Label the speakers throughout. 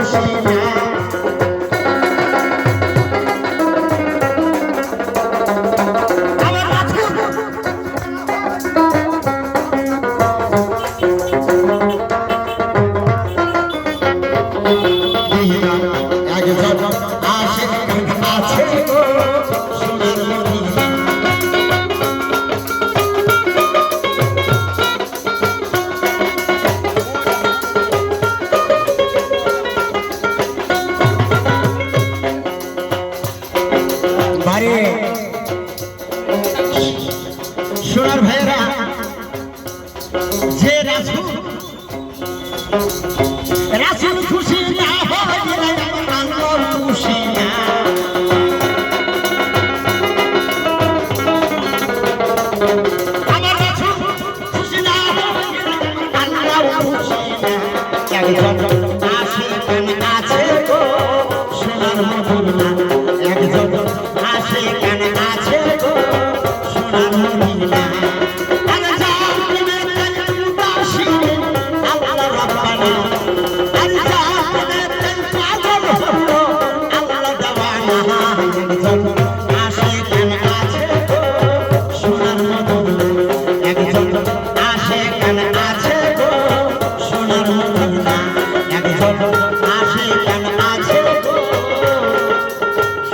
Speaker 1: খুশি না সোনার ভাইয়েরা যে রাসূল খুশি না হলে আল্লাহ খুশি না আমার রাসূল খুশি না হলে আল্লাহ খুশি না একজন আশিকান আছে গো সোনার মদিনা একজন আশিকান আছে গো সোনার মদিনা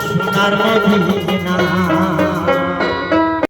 Speaker 2: সোনার মদিনা